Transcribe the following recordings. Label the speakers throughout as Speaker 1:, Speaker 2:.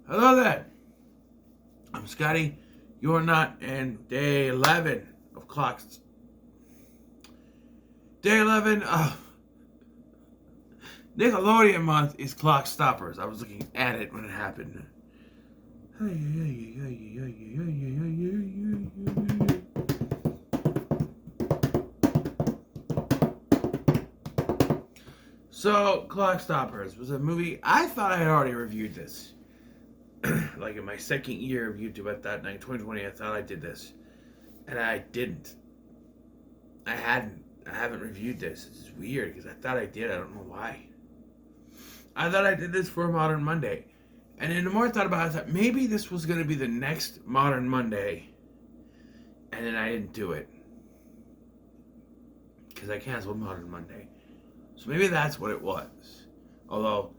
Speaker 1: Hello there. I'm Scotty. You're not in day 11 of clocks. Day 11 of Nickelodeon month is Clockstoppers. I was looking at it when it happened. So, Clockstoppers was a movie. I thought I had already reviewed this. Like in my second year of YouTube at that night, 2020, I thought I did this. And I didn't. I hadn't. I haven't reviewed this. It's weird because I thought I did. I don't know why. I thought I did this for Modern Monday. And then the more I thought about it, I thought maybe this was going to be the next Modern Monday. And then I didn't do it. Because I canceled Modern Monday. So maybe that's what it was. Although,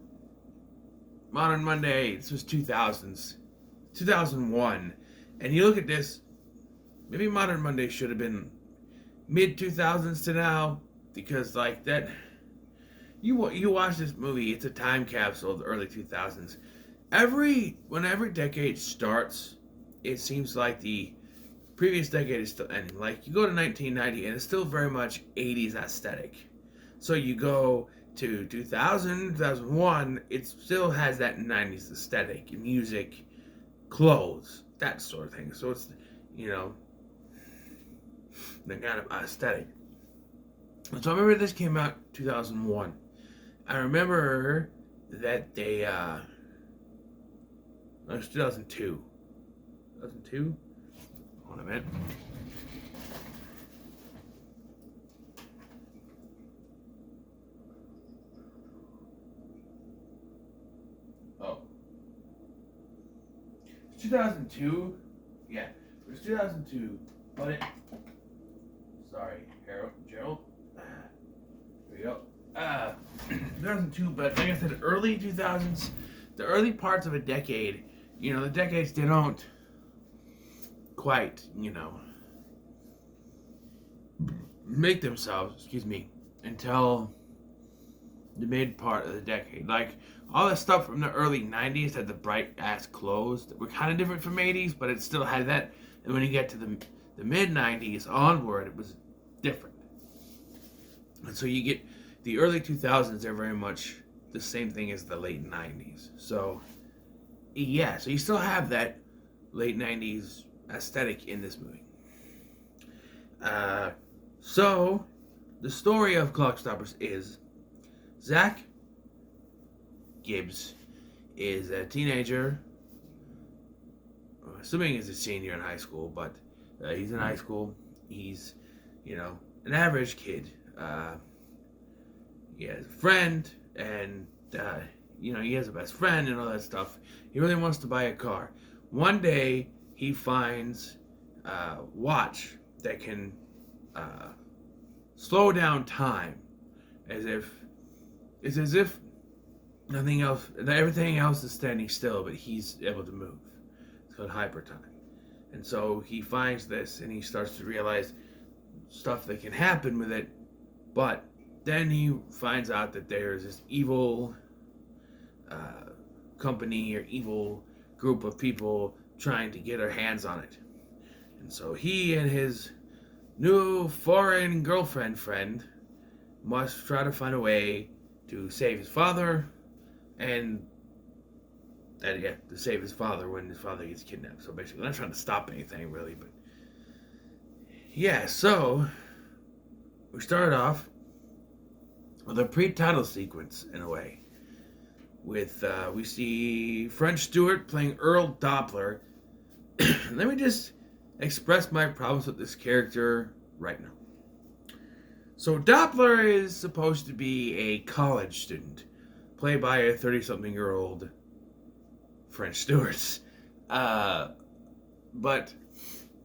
Speaker 1: Modern Monday, this was 2000s. 2001. And you look at this, maybe Modern Monday should have been mid 2000s to now. Because, like, that. You watch this movie, it's a time capsule of the early 2000s. When every decade starts, it seems like the previous decade is still ending. Like, you go to 1990 and it's still very much 80s aesthetic. So you go to 2000, 2001, it still has that 90s aesthetic, music, clothes, that sort of thing. So it's, the kind of aesthetic. So I remember this came out 2001. I remember that they, it was 2002. 2002? Hold on a minute. Oh. It's 2002? Yeah, it was 2002. But it, sorry, Gerald. There you go. 2002, but like I said, early 2000s, the early parts of a decade, the decades, they don't quite, make themselves, until the mid part of the decade. Like, all the stuff from the early 90s had the bright ass clothes that were kind of different from 80s, but it still had that. And when you get to the mid 90s onward, it was different. And so you get the early 2000s are very much the same thing as the late 90s. So, yeah, so you still have that late 90s aesthetic in this movie. So, the story of Clockstoppers is Zach Gibbs is a teenager, assuming he's a senior in high school, but he's in high school. He's, an average kid. He has a friend, and he has a best friend and all that stuff. He really wants to buy a car. One day he finds a watch that can slow down time, it's as if nothing else, everything else is standing still, but he's able to move. It's called hyper time. And so he finds this, and he starts to realize stuff that can happen with it, but then he finds out that there's this evil company or evil group of people trying to get their hands on it. And so he and his new foreign girlfriend friend must try to find a way to save his father and to save his father when his father gets kidnapped. So basically, not trying to stop anything really, but yeah, so we started off with a pre-title sequence in a way. With we see French Stewart playing Earl Doppler. Let me just express my problems with this character right now. So Doppler is supposed to be a college student, played by a 30-something-year-old French Stewart. But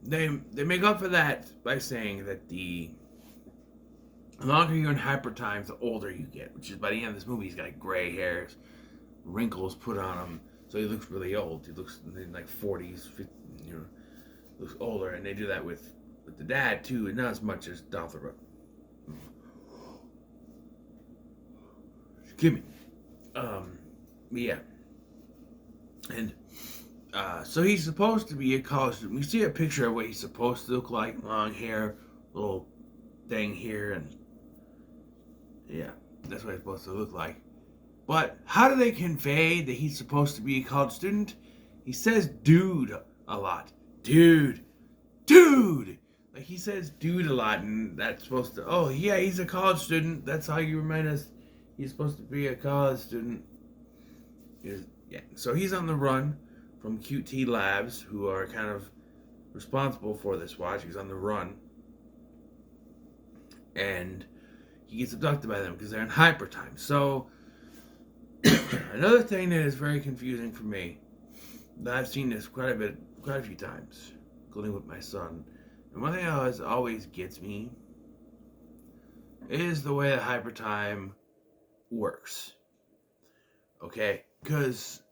Speaker 1: they make up for that by saying that the longer you're in hyper time, the older you get. Which is, by the end of this movie, he's got gray hairs, wrinkles put on him, so he looks really old. He looks in like 40s, 50, looks older, and they do that with the dad too, and not as much as Doppler. Excuse me. Yeah. And so he's supposed to be a college student. We see a picture of what he's supposed to look like. Long hair, little thing here, and yeah, that's what he's supposed to look like. But how do they convey that he's supposed to be a college student? He says dude a lot. Dude. Dude! Like he says dude a lot, and that's supposed to, oh yeah, he's a college student. That's how you remind us he's supposed to be a college student. Yeah. So he's on the run from QT Labs, who are kind of responsible for this watch. He's on the run. And he gets abducted by them because they're in hyper time. So another thing that is very confusing for me, that I've seen this quite a few times, including with my son. And one thing that always gets me is the way that hyper time works. Okay? Because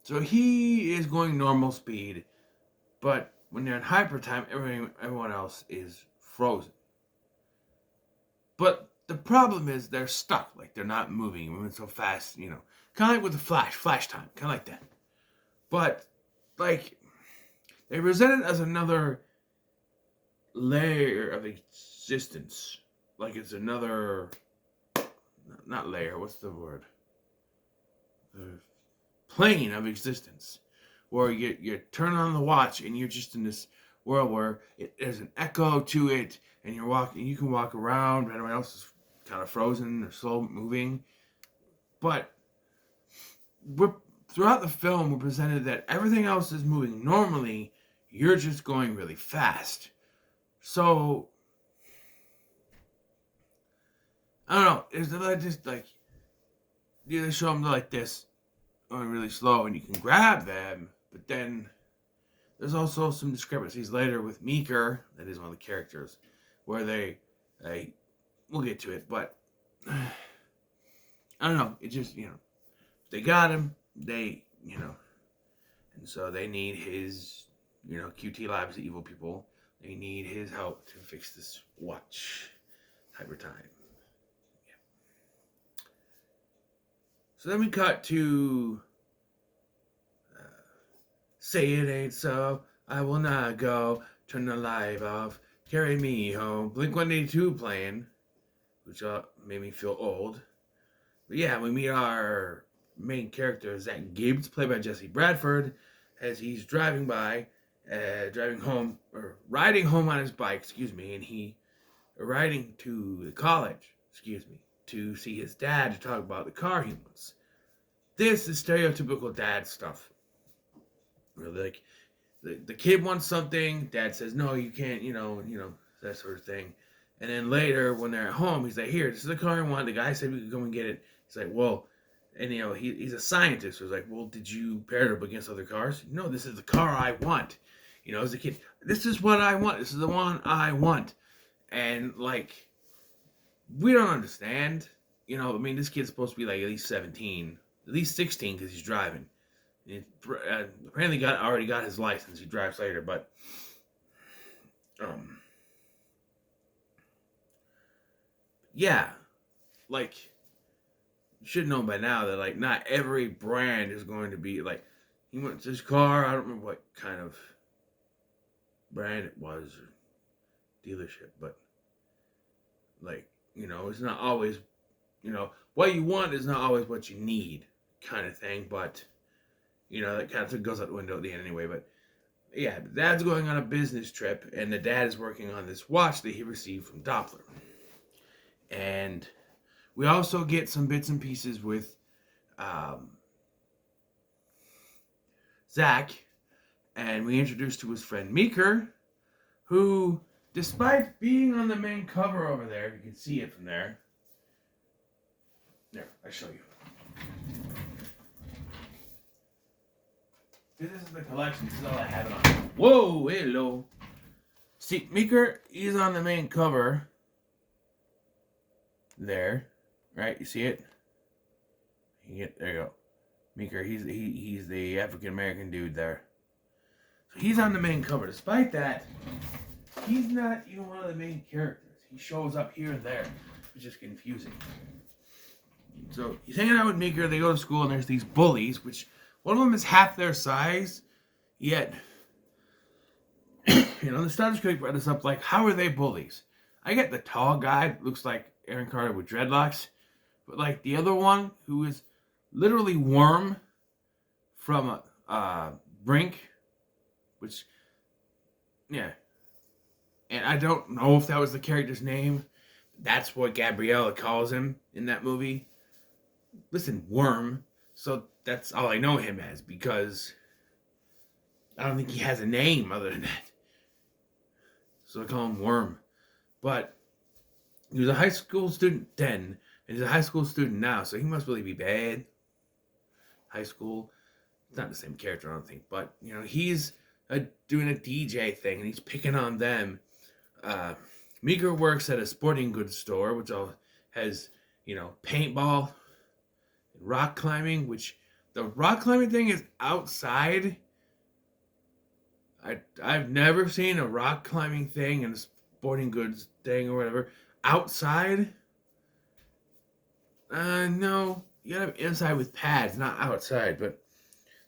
Speaker 1: so he is going normal speed, but when they're in hyper time, everyone else is frozen. But the problem is they're stuck, like they're not moving so fast, kind of like with the flash time, kind of like that. But like they present it as another layer of existence, like it's another, not layer, what's the word? The plane of existence, where you turn on the watch and you're just in this world where there's an echo to it, and you can walk around, but everyone else is kind of frozen or slow moving. But throughout the film, we're presented that everything else is moving normally. You're just going really fast. So I don't know. It's just like they show them like this, going really slow, and you can grab them, but then there's also some discrepancies later with Meeker, that is one of the characters, where we'll get to it, but I don't know, it just, they got him, and so they need his, QT Labs, the evil people, they need his help to fix this watch, hyper time. Yeah. So then we cut to say it ain't so, I will not go, turn the light off, carry me home. Blink-182 playing, which made me feel old. But yeah, we meet our main character, Zach Gibbs, played by Jesse Bradford, as he's riding home on his bike, and riding to the college, to see his dad to talk about the car he wants. This is stereotypical dad stuff. Like the kid wants something, dad says no, you can't, that sort of thing. And then later when they're at home, he's like, here, this is the car I want. The guy said we could go and get it. He's like, well, and he's a scientist. So he's like, well, did you pair it up against other cars? No, this is the car I want. As a kid, this is what I want. This is the one I want. And like, we don't understand. This kid's supposed to be like at least 17, at least 16 because he's driving. He apparently already got his license. He drives later, but yeah, like you should know by now that like not every brand is going to be like. He went to his car. I don't remember what kind of brand it was or dealership, but like it's not always what you want is not always what you need, kind of thing, but. That kind of goes out the window at the end anyway. But yeah, dad's going on a business trip, and the dad is working on this watch that he received from Doppler. And we also get some bits and pieces with Zach, and we introduced to his friend Meeker, who, despite being on the main cover over there, you can see it from there. There, I show you. This is the collection. This is all I have it on. Whoa, hello. See, Meeker, he's on the main cover. There. Right, you see it? There you go. Meeker, he's the African-American dude there. So he's on the main cover. Despite that, he's not even one of the main characters. He shows up here and there, which is confusing. So he's hanging out with Meeker. They go to school, and there's these bullies, which one of them is half their size. Yet, the Star Trek brought us up like, how are they bullies? I get the tall guy, looks like Aaron Carter with dreadlocks, but like the other one, who is literally Worm from Brink, which, yeah. And I don't know if that was the character's name. That's what Gabriella calls him in that movie. Listen, Worm. So that's all I know him as, because I don't think he has a name other than that. So I call him Worm. But he was a high school student then, and he's a high school student now, so he must really be bad. High school. It's not the same character, I don't think. But, he's doing a DJ thing, and he's picking on them. Meeker works at a sporting goods store, which has, paintball, and rock climbing, which the rock climbing thing is outside. I've never seen a rock climbing thing and a sporting goods thing or whatever outside. No, you gotta have inside with pads, not outside. But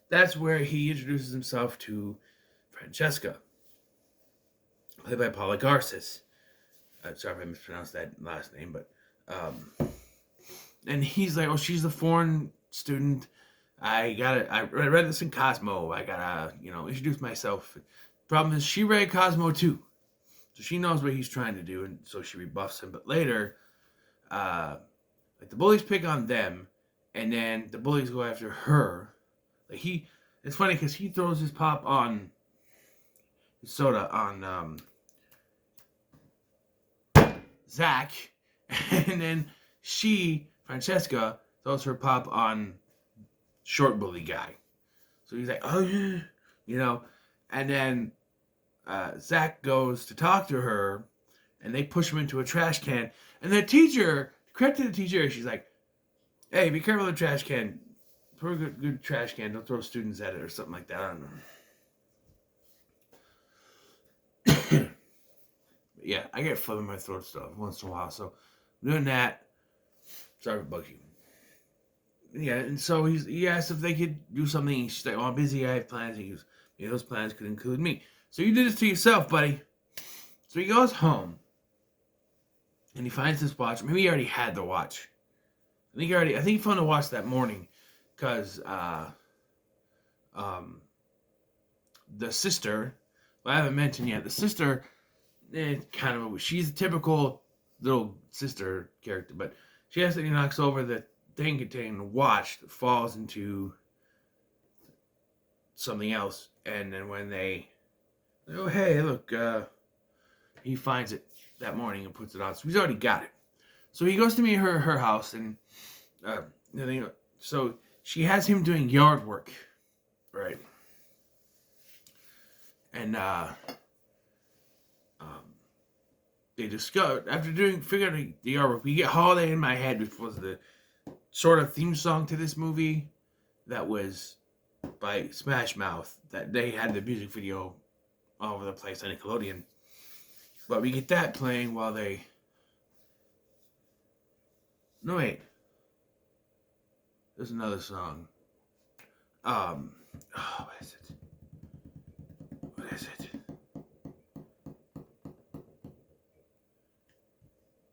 Speaker 1: that's where he introduces himself to Francesca, played by Paula Garces. Sorry if I mispronounced that last name, but and he's like, "Oh, she's the foreign student. I read this in Cosmo. I gotta, introduce myself." Problem is, she read Cosmo too, so she knows what he's trying to do, and so she rebuffs him. But later, like the bullies pick on them, and then the bullies go after her. Like it's funny because he throws his pop on his soda on Zach, and then Francesca, throws her pop on short bully guy. So he's like, oh yeah, and then Zach goes to talk to her, and they push him into a trash can, and the teacher, credit to the teacher, she's like, hey, be careful of the trash can, throw a good trash can, don't throw students at it, or something like that, I don't know. Yeah, I get phlegm in my throat stuff once in a while, so I'm doing that. Sorry to bug you. Yeah, and so he asked if they could do something. She's like, oh, I'm busy, I have plans. He goes, yeah, those plans could include me. So you did this to yourself, buddy. So he goes home, and he finds this watch. Maybe he already had the watch. I think he found the watch that morning, because the sister, well, I haven't mentioned yet, the sister, she's a typical little sister character, but she accidentally knocks over the thing containing the watch that falls into something else, and then when oh hey, look, he finds it that morning and puts it on, so he's already got it. So he goes to meet her at her house, and so she has him doing yard work, right? And they discovered, after figuring the yard work, we get Holiday in My Head, which was the sort of theme song to this movie that was by Smash Mouth, that they had the music video all over the place on Nickelodeon. But we get that playing while they... No, wait. There's another song. What is it? What is it?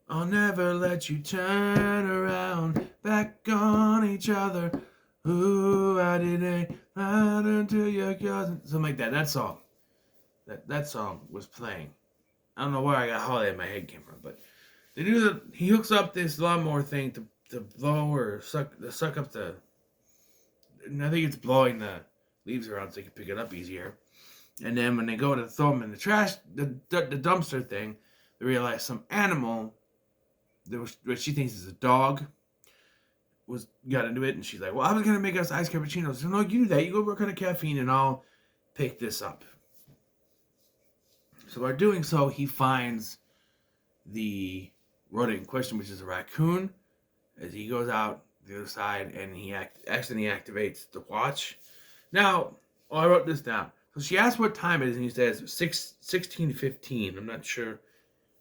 Speaker 1: I'll never let you turn around, back on each other. Ooh, I didn't matter to your cousin. Something like that. That song. That song was playing. I don't know where I got Holiday in My Head came from, but he hooks up this lawnmower thing to blow or suck up the... I think it's blowing the leaves around so they can pick it up easier. And then when they go to throw them in the trash, the dumpster thing, they realize some animal, what she thinks is a dog, got into it, and she's like, well, I was going to make us iced cappuccinos. So no, you do that. You go work on the caffeine, and I'll pick this up. So by doing so, he finds the rodent in question, which is a raccoon, as he goes out the other side, and he accidentally activates the watch. Now, I wrote this down. So she asks what time it is, and he says 16:15. I'm not sure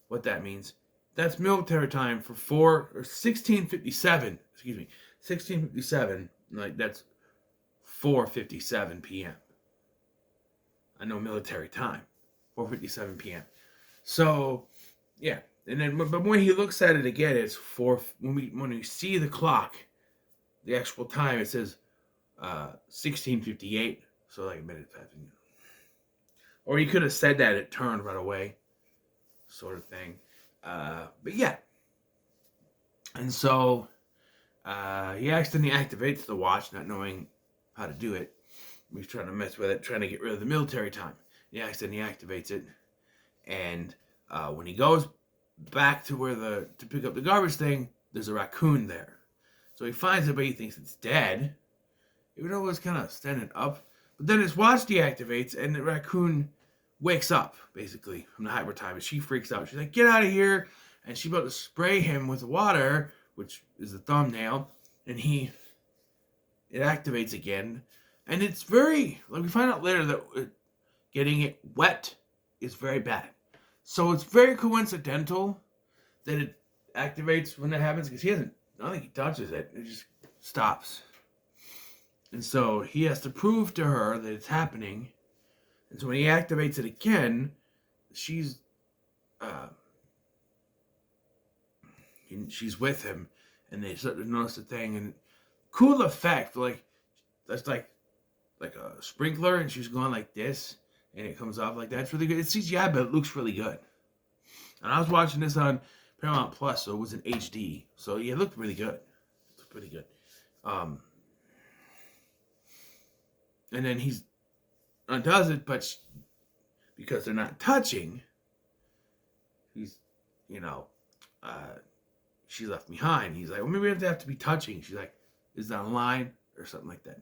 Speaker 1: what that means. That's military time for 1657. Excuse me, 1657. Like that's 4:57 p.m. I know military time, 4:57 p.m. So, yeah, and then but when he looks at it again, it's four. When we see the clock, the actual time, it says 16:58. So like a minute passing. Or he could have said that it turned right away, sort of thing. But yeah, and so he accidentally activates the watch, not knowing how to do it. He's trying to mess with it, trying to get rid of the military time. He accidentally activates it, and when he goes back to to pick up the garbage thing, there's a raccoon there. So he finds it, but he thinks it's dead, even though it was kind of standing up. But then his watch deactivates, and the raccoon wakes up, basically, from the hyper time, and she freaks out. She's like, get out of here! And she's about to spray him with water, which is the thumbnail, and it activates again. And it's very, like we find out later that getting it wet is very bad. So it's very coincidental that it activates when that happens, because I don't think he touches it. It just stops. And so he has to prove to her that it's happening. And so when he activates it again, she's with him, and they start to notice the thing. And cool effect, like that's like a sprinkler, and she's going like this, and it comes off like that. It's really good. It's CGI, but it looks really good. And I was watching this on Paramount Plus, so it was in HD. So yeah, it looked really good. It looked pretty good. And then he undoes it, but because they're not touching, she's left behind. He's like, well, maybe we have to be touching. She's like, is that a line or something like that?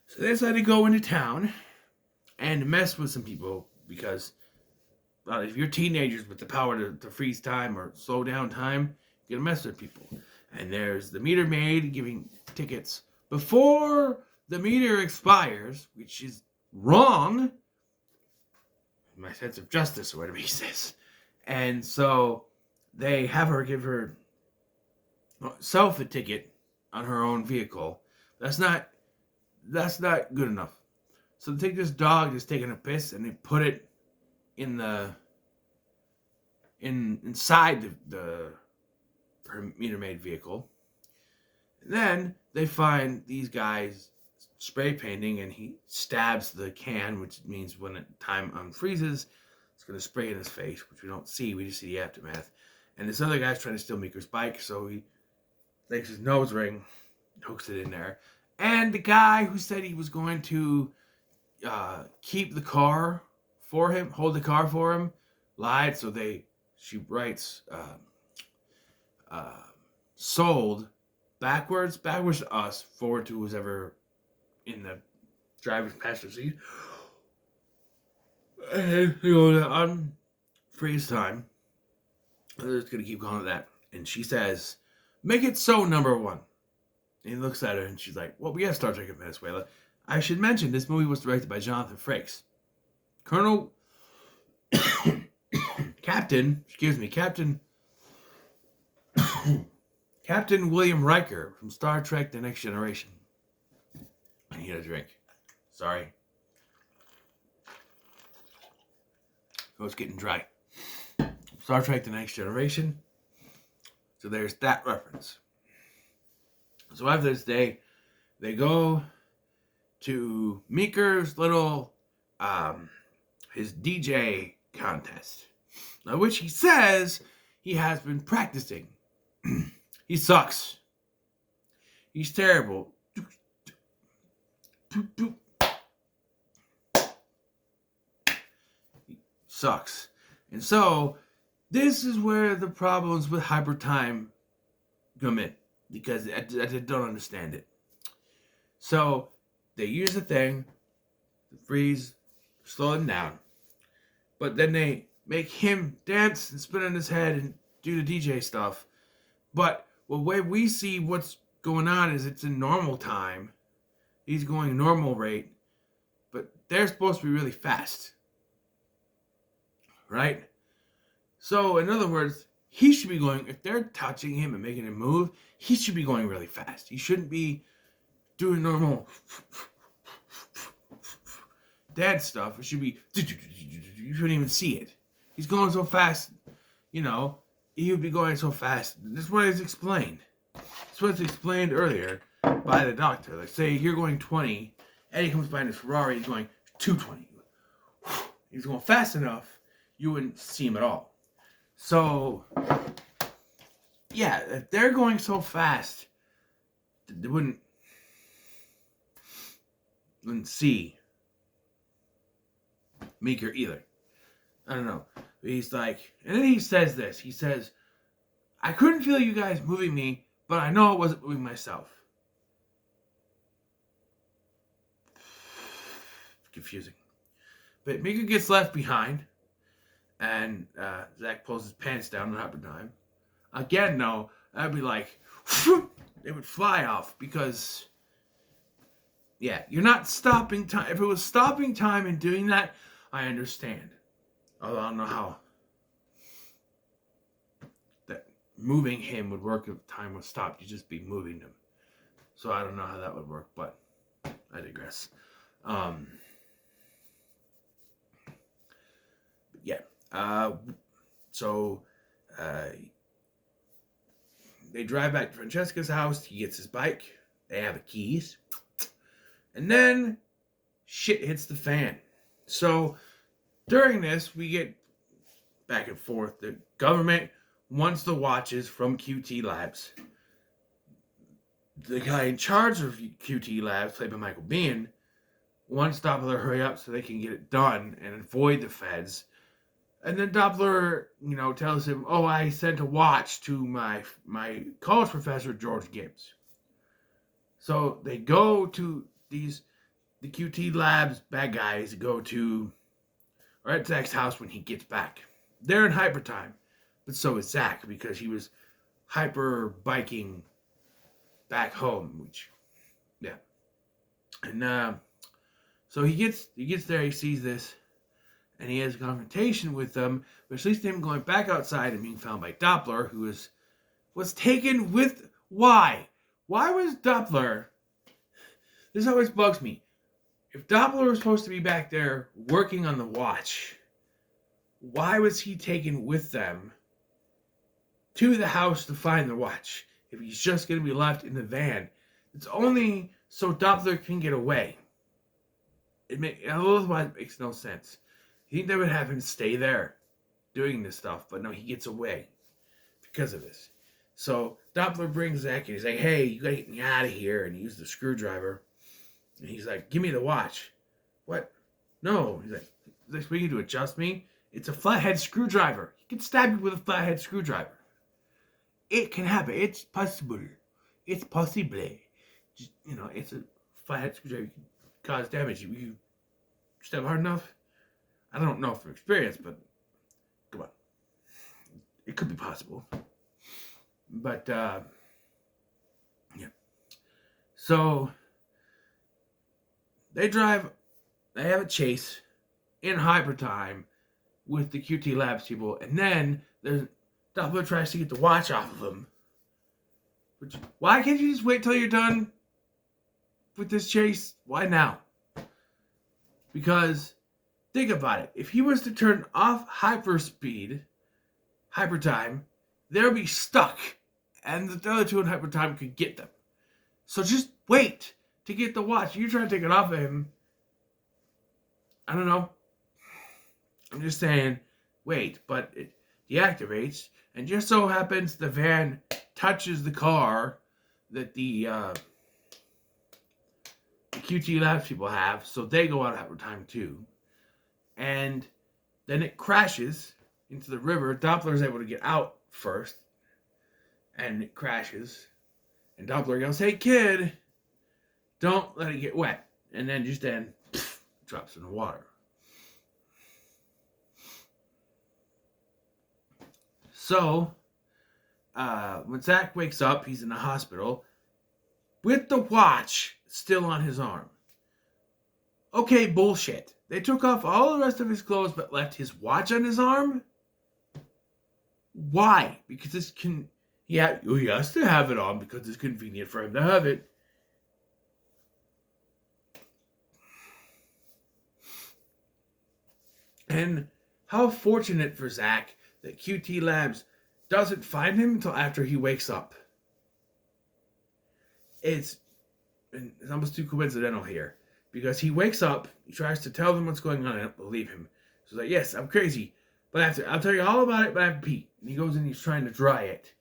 Speaker 1: So they decided to go into town and mess with some people, because if you're teenagers with the power to freeze time or slow down time, you're going to mess with people. And there's the meter maid giving tickets before the meter expires, which is wrong. My sense of justice, or whatever he says. And so they have her give herself a ticket on her own vehicle. That's not good enough. So they take this dog that's taking a piss, and they put it inside her meter maid vehicle. And then they find these guys spray painting, and he stabs the can, which means when time unfreezes, it's going to spray in his face, which we don't see. We just see the aftermath. And this other guy's trying to steal Meeker's bike, so he takes his nose ring, hooks it in there. And the guy who said he was going to keep the car for him, hold the car for him, lied. So she writes sold backwards to us, forward to who's ever in the driver's passenger seat. And on freeze time, I'm just gonna keep calling it that. And she says, "Make it so, number one." And he looks at her, and she's like, "Well, we have Star Trek in Venezuela." I should mention this movie was directed by Jonathan Frakes. Captain William Riker from Star Trek The Next Generation. I need a drink. Sorry. Oh, it's getting dry. Star Trek The Next Generation. So there's that reference. So after this day, they go to Meeker's little, his DJ contest, which he says he has been practicing. He sucks. He's terrible. He sucks. And so, this is where the problems with hyper time come in, because I don't understand it. So, they use the thing to freeze, slow him down. But then they make him dance and spin on his head and do the DJ stuff. But the way we see what's going on is it's in normal time. He's going normal rate. But they're supposed to be really fast. Right? So, in other words, he should be going, if they're touching him and making him move, he should be going really fast. He shouldn't be doing normal dad stuff. It should be, you shouldn't even see it. He's going so fast, he would be going so fast. This is what is explained. This was explained earlier by the doctor. Like, say you're going 20, Eddie comes by in his Ferrari, he's going 220. He's going fast enough, you wouldn't see him at all. So, yeah, if they're going so fast, they wouldn't see Meeker either. I don't know. He's like, and then he says this. He says, I couldn't feel you guys moving me, but I know I wasn't moving myself. Confusing. But Meeker gets left behind, and Zach pulls his pants down on hyperdime. Again, no, I'd be like, they would fly off because, yeah, you're not stopping time. If it was stopping time and doing that, I understand. Although I don't know how that moving him would work if time was stopped. You'd just be moving him. So I don't know how that would work, but I digress. So they drive back to Francesca's house. He gets his bike. They have the keys. And then shit hits the fan. So during this, we get back and forth. The government wants the watches from QT Labs. The guy in charge of QT Labs, played by Michael Biehn, wants Doppler to hurry up so they can get it done and avoid the feds. And then Doppler, tells him, oh, I sent a watch to my college professor, George Gibbs. So they go to the QT Labs bad guys go to at Zach's house when he gets back. They're in hyper time, but so is Zach because he was hyper biking back home, which, yeah. And so he gets there, he sees this, and he has a confrontation with them, which leads to him going back outside and being found by Doppler, who was taken with... Why? Why was Doppler... This always bugs me. If Doppler was supposed to be back there working on the watch, why was he taken with them to the house to find the watch? If he's just going to be left in the van, it's only so Doppler can get away. Otherwise it makes no sense. You think they would have him stay there doing this stuff, but no, he gets away because of this. So Doppler brings Zach and he's like, hey, you gotta get me out of here. And he uses the screwdriver. And he's like, give me the watch. What? No. He's like, speaking to adjust me. It's a flathead screwdriver. He can stab you with a flathead screwdriver. It can happen. It's possible. It's possible. Just, it's a flathead screwdriver. You can cause damage. You stab hard enough. I don't know from experience, but come on. It could be possible. But, yeah. So, they have a chase in hyper time with the QT Labs people, and then Doppler tries to get the watch off of them. Why can't you just wait till you're done with this chase? Why now? Because, think about it. If he was to turn off hyper time, they'll be stuck, and the other two in hyper time could get them. So just wait to get the watch. You try to take it off of him. I don't know. I'm just saying, wait, but it deactivates, and just so happens the van touches the car that the QT Labs people have, so they go out at time too. And then it crashes into the river. Doppler's able to get out first, and it crashes. And Doppler goes, hey kid, don't let it get wet. And then drops in the water. So, when Zach wakes up, he's in the hospital with the watch still on his arm. Okay, bullshit. They took off all the rest of his clothes but left his watch on his arm? Why? Because this can. Yeah, he has to have it on because it's convenient for him to have it. And how fortunate for Zach that QT Labs doesn't find him until after he wakes up. It's almost too coincidental here. Because he wakes up, he tries to tell them what's going on, I don't believe him. So he's like, yes, I'm crazy. But I'll tell you all about it, but I have to pee. And he goes in, he's trying to dry it.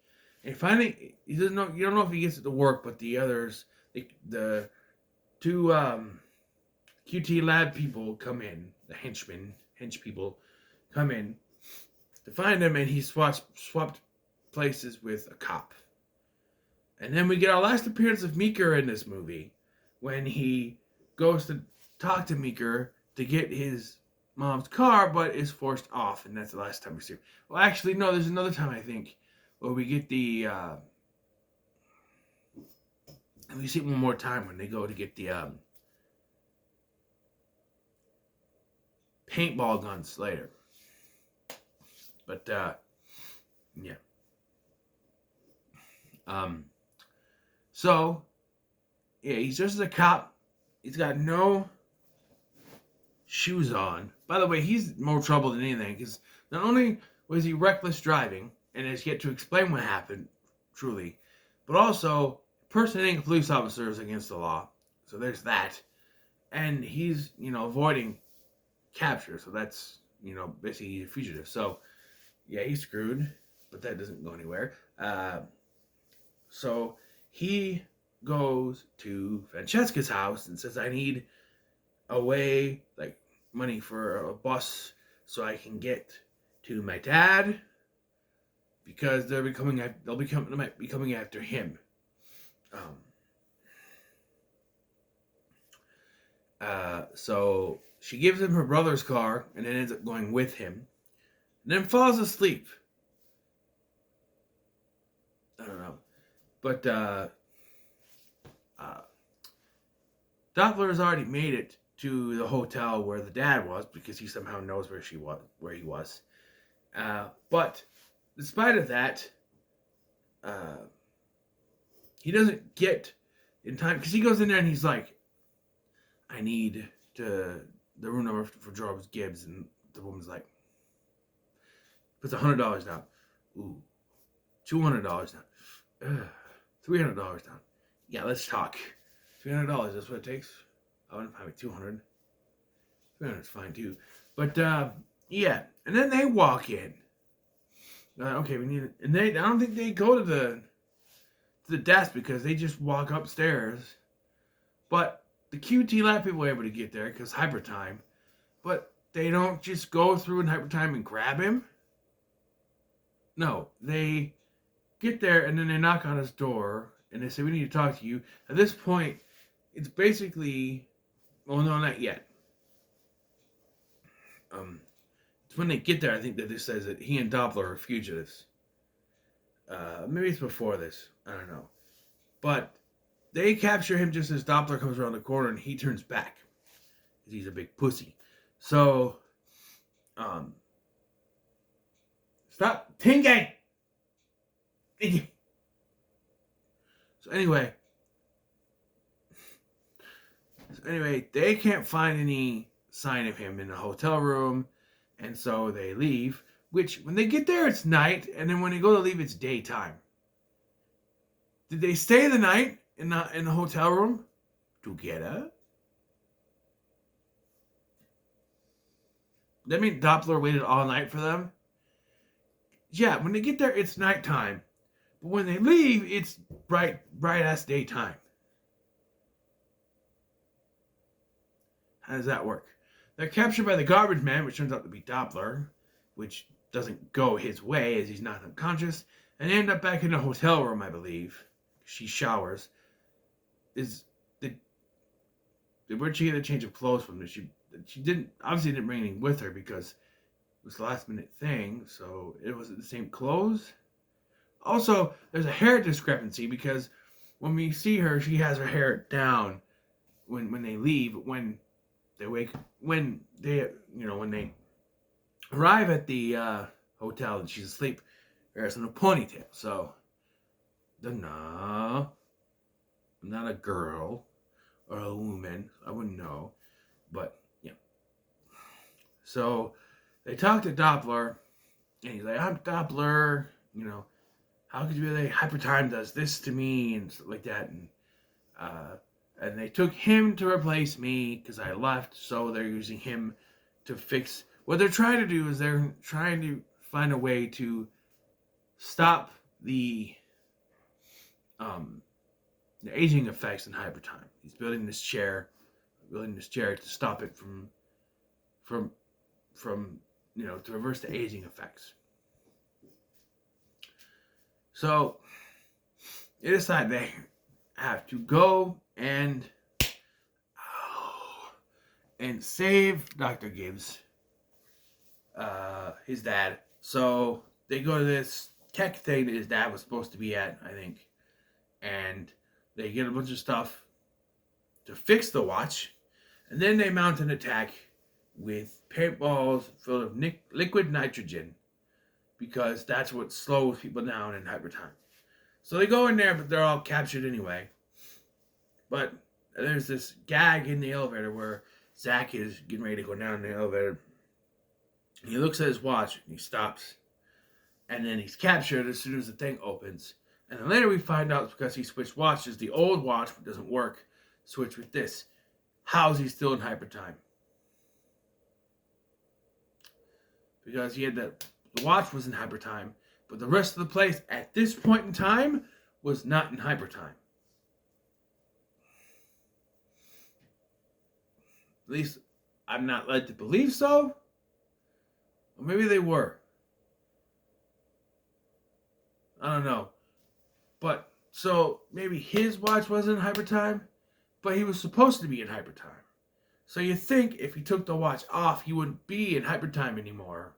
Speaker 1: And finally, he doesn't know, you don't know if he gets it to work, but the others, the two QT lab people come in, the hench people come in to find him, and he swapped places with a cop. And then we get our last appearance of Meeker in this movie, when he goes to talk to Meeker to get his mom's car, but is forced off, and that's the last time we see him. Well, actually, no, there's another time, I think, where we get the, and we see it one more time when they go to get the, paintball guns later. But, yeah. So, yeah, he's just a cop. He's got no shoes on. By the way, he's more trouble than anything, because not only was he reckless driving, and has yet to explain what happened, truly, but also impersonating a police officer is against the law. So there's that. And he's, avoiding capture, so that's, basically he's a fugitive. So, yeah, he's screwed, but that doesn't go anywhere. So he goes to Francesca's house and says, I need money for a bus so I can get to my dad, because they might be coming after him. So she gives him her brother's car and then ends up going with him, and then falls asleep. I don't know, but Doppler has already made it to the hotel where the dad was, because he somehow knows where he was. But despite of that, he doesn't get in time, because he goes in there and he's like, I need the room number for Jarvis Gibbs, and the woman's like, puts $100 down. Ooh, $200 down. $300 down. Yeah, let's talk. $300, that's what it takes. I wouldn't pay me $200. $300 is fine too. But yeah, and then they walk in. Okay, we need it. And I don't think they go to the desk, because they just walk upstairs. But the QT lab people are able to get there because hyper time. But they don't just go through in hyper time and grab him. No, they get there and then they knock on his door and they say, we need to talk to you. At this point, it's basically, well, no, not yet. It's when they get there, I think, that this says that he and Doppler are fugitives. Maybe it's before this. I don't know. But they capture him just as Doppler comes around the corner and he turns back, because he's a big pussy. So, stop tinging! So anyway, they can't find any sign of him in the hotel room, and so they leave. Which, when they get there, it's night, and then when they go to leave, it's daytime. Did they stay the night in the hotel room together? That mean Doppler waited all night for them? Yeah, when they get there, it's nighttime. But when they leave, it's bright ass daytime. How does that work? They're captured by the garbage man, which turns out to be Doppler, which doesn't go his way as he's not unconscious, and they end up back in the hotel room, I believe. She showers. Where'd she get a change of clothes from? She obviously didn't bring anything with her, because it was the last minute thing, so it wasn't the same clothes. Also, there's a hair discrepancy, because when we see her, she has her hair down when they leave. When they arrive at the hotel and she's asleep, hair's in a ponytail. So, no, I'm not a girl or a woman. I wouldn't know. But, yeah. So, they talk to Doppler, and he's like, I'm Doppler, how could you be like, Hypertime does this to me, and stuff like that. And they took him to replace me because I left, so they're using him to fix. What they're trying to do is they're trying to find a way to stop the aging effects in Hypertime. He's building this chair to stop it from to reverse the aging effects. So they decide they have to go and save Dr. Gibbs, his dad. So they go to this tech thing that his dad was supposed to be at, I think, and they get a bunch of stuff to fix the watch, and then they mount an attack with paintballs full of liquid nitrogen, because that's what slows people down in Hypertime. So they go in there, but they're all captured anyway. But there's this gag in the elevator where Zach is getting ready to go down the elevator. He looks at his watch and he stops. And then he's captured as soon as the thing opens. And then later we find out it's because he switched watches. The old watch doesn't work. Switch with this. How's he still in Hypertime? Because he had the watch was in Hypertime, but the rest of the place at this point in time was not in Hypertime. At least I'm not led to believe so. Or maybe they were. I don't know. But, so, maybe his watch wasn't in Hypertime, but he was supposed to be in Hypertime. So you think if he took the watch off, he wouldn't be in Hypertime anymore.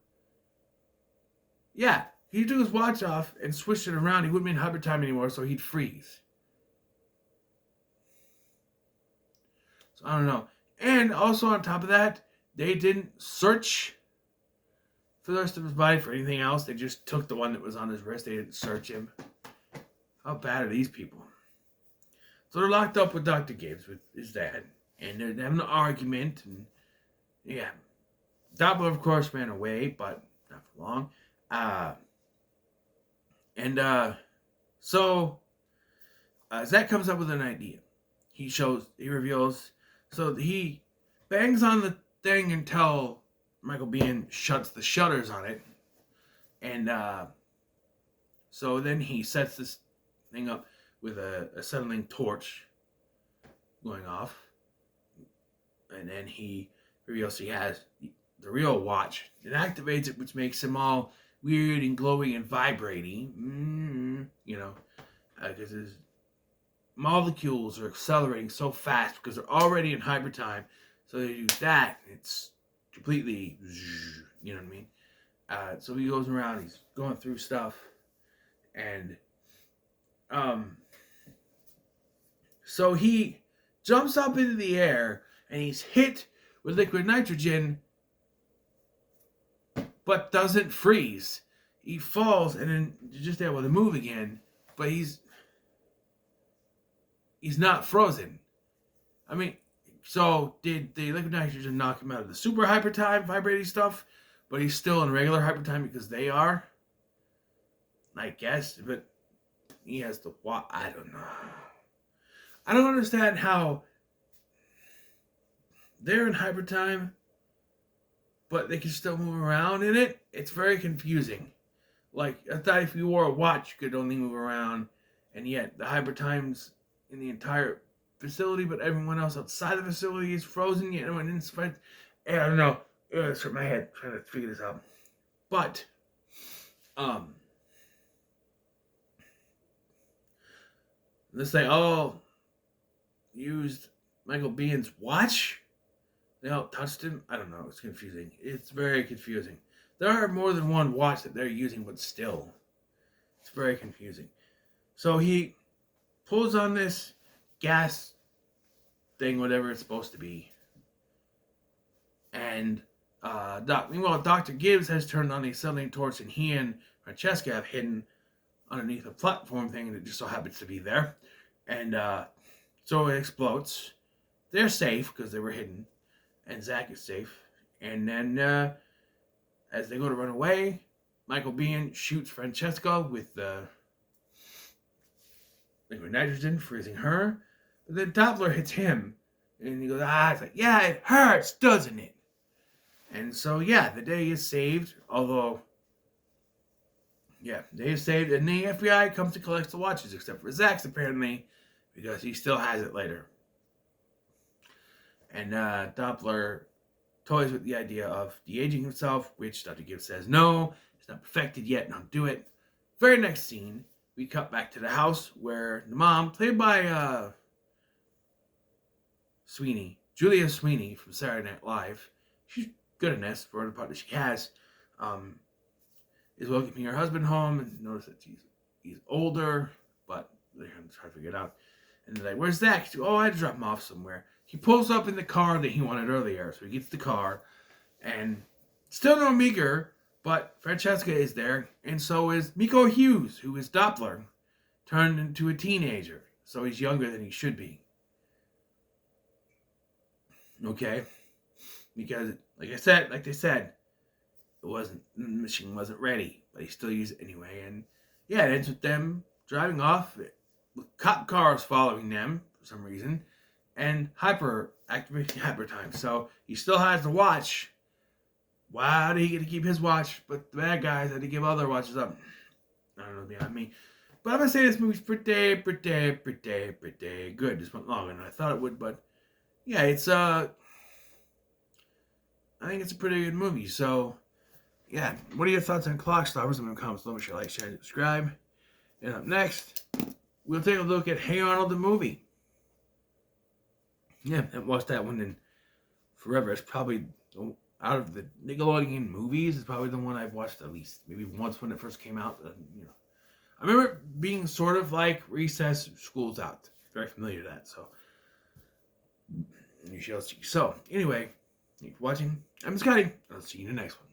Speaker 1: Yeah, he took his watch off and switched it around, he wouldn't be in Hypertime anymore, so he'd freeze. So I don't know. And also on top of that, they didn't search for the rest of his body for anything else. They just took the one that was on his wrist. They didn't search him. How bad are these people? So they're locked up with Dr. Gibbs, with his dad. And they're having an argument. And yeah. Doppler, of course, ran away, but not for long. So Zach comes up with an idea. He reveals, so he bangs on the thing until Michael Biehn shuts the shutters on it. And so then he sets this thing up with a acetylene torch going off. And then he reveals he has the real watch. It activates it, which makes him all weird and glowing and vibrating. Because his molecules are accelerating so fast because they're already in Hypertime. So they do that. It's completely, you know what I mean? So he goes around, he's going through stuff. And so he jumps up into the air and he's hit with liquid nitrogen, but doesn't freeze. He falls and then just able to move again, but he's not frozen. I mean, so did the liquid nitrogen knock him out of the super Hypertime vibrating stuff, but he's still in regular Hypertime because they are? I guess, but he has to walk. I don't know. I don't understand how they're in Hypertime, but they can still move around in it. It's very confusing. Like, I thought if you wore a watch, you could only move around, and yet the Hypertime's in the entire facility, but everyone else outside the facility is frozen. Yet no one inside. I don't know. It's hurt my head trying to figure this out. But, this thing all used Michael Biehn's watch. They all touched him. I don't know. It's confusing. It's very confusing. There are more than one watch that they're using, but still, it's very confusing. So he pulls on this gas thing, whatever it's supposed to be, and meanwhile, Dr. Gibbs has turned on the acetylene torch, and he and Francesca have hidden underneath a platform thing, and it just so happens to be there. And so it explodes. They're safe because they were hidden, and Zach is safe. And then as they go to run away, Michael Biehn shoots Francesca with liquid nitrogen, freezing her. But then Doppler hits him, and he goes, it's like, yeah, it hurts, doesn't it? And so, yeah, the day is saved, although, yeah, the day is saved, and the FBI comes to collect the watches, except for Zach's, apparently, because he still has it later. And Doppler toys with the idea of de-aging himself, which Dr. Gibbs says, no, it's not perfected yet, don't do it. Very next scene, we cut back to the house where the mom, played by Julia Sweeney from Saturday Night Live, she's good in this for the part that she has, is welcoming her husband home, and notice that he's older, but they're going to try to figure it out. And they're like, where's Zach? Oh, I had to drop him off somewhere. He pulls up in the car that he wanted earlier, so he gets the car, and still no Meeker, but Francesca is there, and so is Miko Hughes, who is Doppler, turned into a teenager, so he's younger than he should be. Okay? Because, like they said, the machine wasn't ready, but he still used it anyway, and yeah, it ends with them driving off, with cop cars following them, for some reason, and activating hyper time, so he still has the watch. Why did he get to keep his watch, but the bad guys had to give other watches up? I don't know, beyond me. But I'm going to say this movie's pretty good. Just went longer than I thought it would, but yeah, it's, I think it's a pretty good movie, so, yeah. What are your thoughts on Clockstoppers? Leave them in the comments below. Make sure you like, share, and subscribe. And up next, we'll take a look at Hey Arnold the movie. Yeah, I haven't watched that one in forever. It's probably, out of the Nickelodeon movies, it's probably the one I've watched at least maybe once when it first came out. I remember it being sort of like Recess, School's Out. Very familiar to that, so you shall see. So, anyway, thanks for watching. I'm Scotty. I'll see you in the next one.